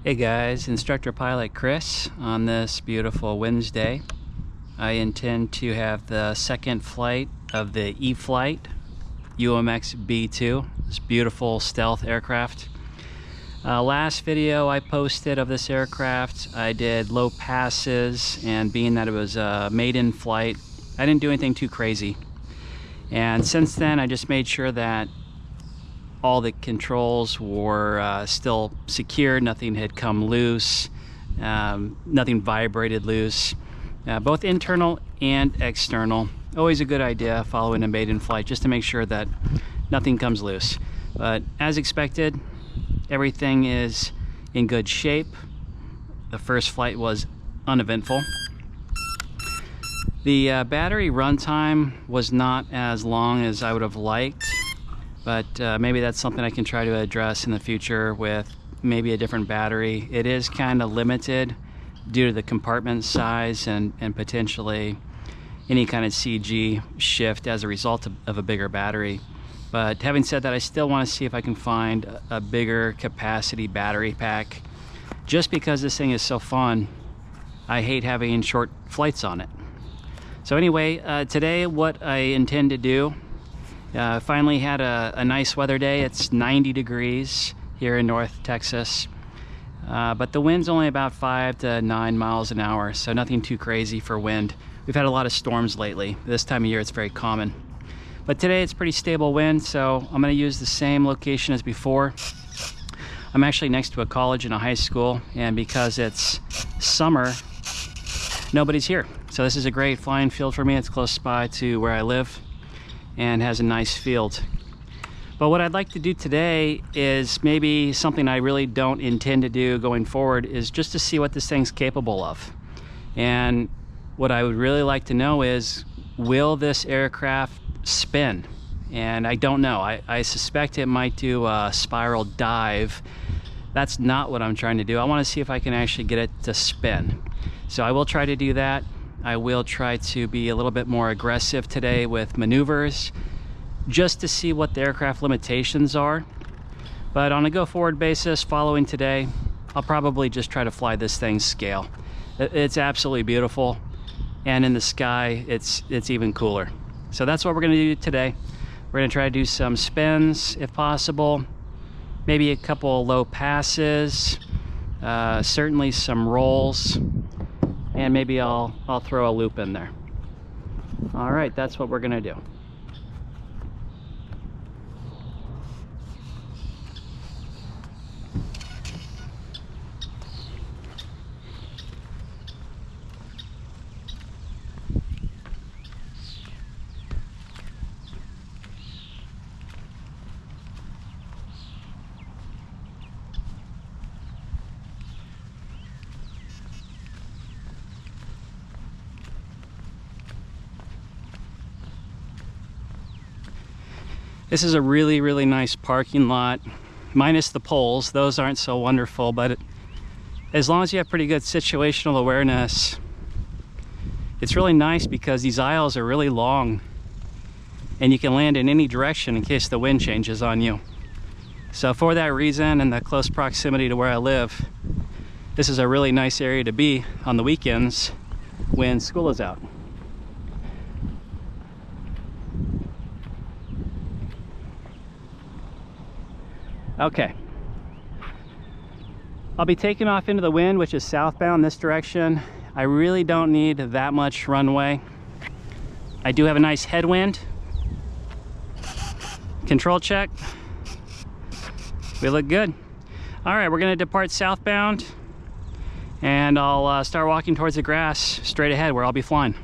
Hey guys, Instructor Pilot Chris on this beautiful Wednesday. I intend to have the second flight of the E-flite UMX B-2, this beautiful stealth aircraft. Last video I posted of this aircraft, I did low passes, and being that it was a maiden flight, I didn't do anything too crazy. And since then I just made sure that all the controls were still secured, nothing had come loose, nothing vibrated loose, both internal and external. Always a good idea following a maiden flight just to make sure that nothing comes loose. But as expected, everything is in good shape. The first flight was uneventful. The battery runtime was not as long as I would have liked, but maybe that's something I can try to address in the future with maybe a different battery. It is kind of limited due to the compartment size and potentially any kind of CG shift as a result of a bigger battery. But having said that, I still want to see if I can find a bigger capacity battery pack. Just because this thing is so fun, I hate having short flights on it. So anyway, today what I intend to do, finally had a nice weather day. It's 90 degrees here in North Texas, but the wind's only about 5 to 9 miles an hour, so nothing too crazy for wind. We've had a lot of storms lately. This time of year it's very common. But today it's pretty stable wind, so I'm going to use the same location as before. I'm actually next to a college and a high school, and because it's summer, nobody's here. So this is a great flying field for me. It's close by to where I live and has a nice field. But what I'd like to do today is maybe something I really don't intend to do going forward, is just to see what this thing's capable of. And what I would really like to know is, will this aircraft spin? And I don't know. I suspect it might do a spiral dive. That's not what I'm trying to do. I want to see if I can actually get it to spin. So I will try to do that. I will try to be a little bit more aggressive today with maneuvers, just to see what the aircraft limitations are. But on a go-forward basis, following today, I'll probably just try to fly this thing scale. It's absolutely beautiful, and in the sky, it's even cooler. So that's what we're going to do today. We're going to try to do some spins, if possible, maybe a couple low passes, certainly some rolls, and maybe I'll throw a loop in there. All right, that's what we're going to do. This is a really, really nice parking lot, minus the poles. Those aren't so wonderful, but as long as you have pretty good situational awareness, it's really nice because these aisles are really long and you can land in any direction in case the wind changes on you. So for that reason, and the close proximity to where I live, this is a really nice area to be on the weekends when school is out. Okay, I'll be taking off into the wind, which is southbound this direction. I really don't need that much runway. I do have a nice headwind. Control check. We look good. All right, we're gonna depart southbound, and I'll start walking towards the grass straight ahead where I'll be flying.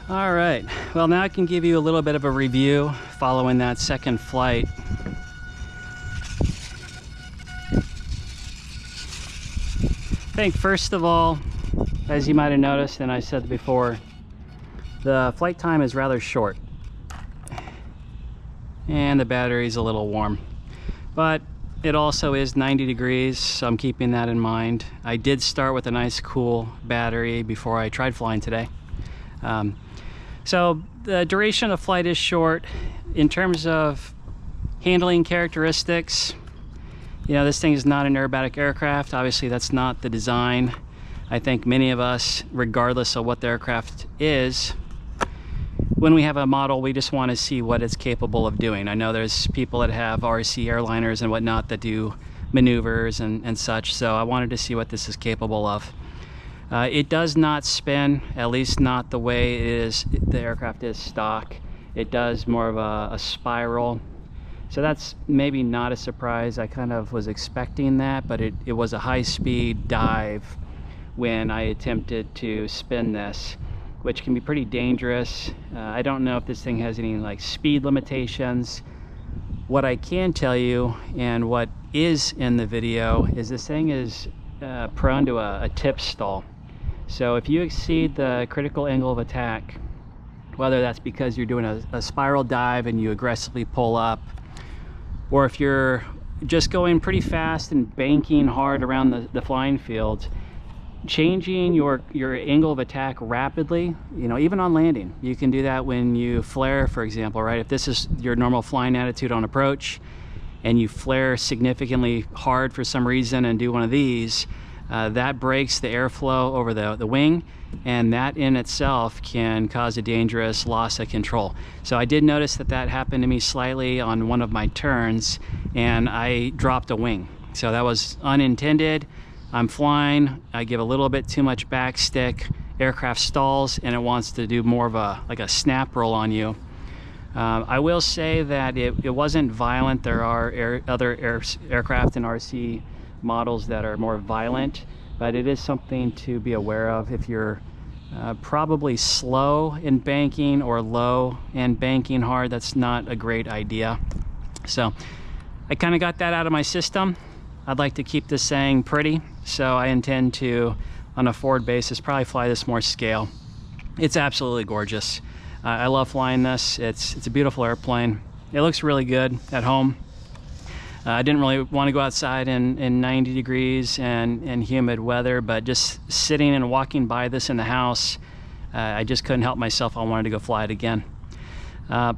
All right, well, now I can give you a little bit of a review following that second flight. I think first of all, as you might have noticed, and I said before, the flight time is rather short and the battery's a little warm, but it also is 90 degrees, so I'm keeping that in mind. I did start with a nice cool battery before I tried flying today. So the duration of the flight is short. In terms of handling characteristics, you know, this thing is not an aerobatic aircraft. Obviously, that's not the design. I think many of us, regardless of what the aircraft is, when we have a model, we just want to see what it's capable of doing. I know there's people that have RC airliners and whatnot that do maneuvers and such, so I wanted to see what this is capable of. It does not spin, at least not the way it is, the aircraft is stock. It does more of a spiral. So that's maybe not a surprise. I kind of was expecting that, but it was a high-speed dive when I attempted to spin this, which can be pretty dangerous. I don't know if this thing has any like speed limitations, What I can tell you, and what is in the video, is this thing is prone to a tip stall. So if you exceed the critical angle of attack, whether that's because you're doing a spiral dive and you aggressively pull up, or if you're just going pretty fast and banking hard around the flying field, changing your angle of attack rapidly, you know, even on landing. You can do that when you flare, for example, right? If this is your normal flying attitude on approach and you flare significantly hard for some reason and do one of these, that breaks the airflow over the wing, and that in itself can cause a dangerous loss of control. So I did notice that happened to me slightly on one of my turns, and I dropped a wing. So that was unintended. I'm flying, I give a little bit too much back stick, aircraft stalls, and it wants to do more of a snap roll on you. I will say that it wasn't violent. There are other aircraft and RC models that are more violent, but it is something to be aware of if you're probably slow in banking or low and banking hard. That's not a great idea. So I kind of got that out of my system. I'd like to keep this thing pretty, so I intend to, on a forward basis, probably fly this more scale. It's absolutely gorgeous. I love flying this. It's a beautiful airplane. It looks really good at home. I didn't really want to go outside in 90 degrees and humid weather, but just sitting and walking by this in the house, I just couldn't help myself. I wanted to go fly it again.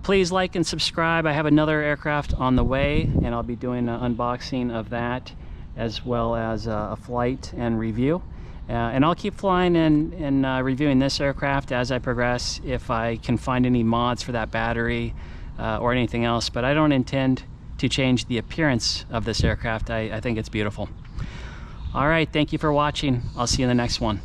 Please like and subscribe. I have another aircraft on the way, and I'll be doing an unboxing of that, as well as a flight and review. And I'll keep flying and reviewing this aircraft as I progress, if I can find any mods for that battery or anything else. But I don't intend to change the appearance of this aircraft. I think it's beautiful. All right, thank you for watching. I'll see you in the next one.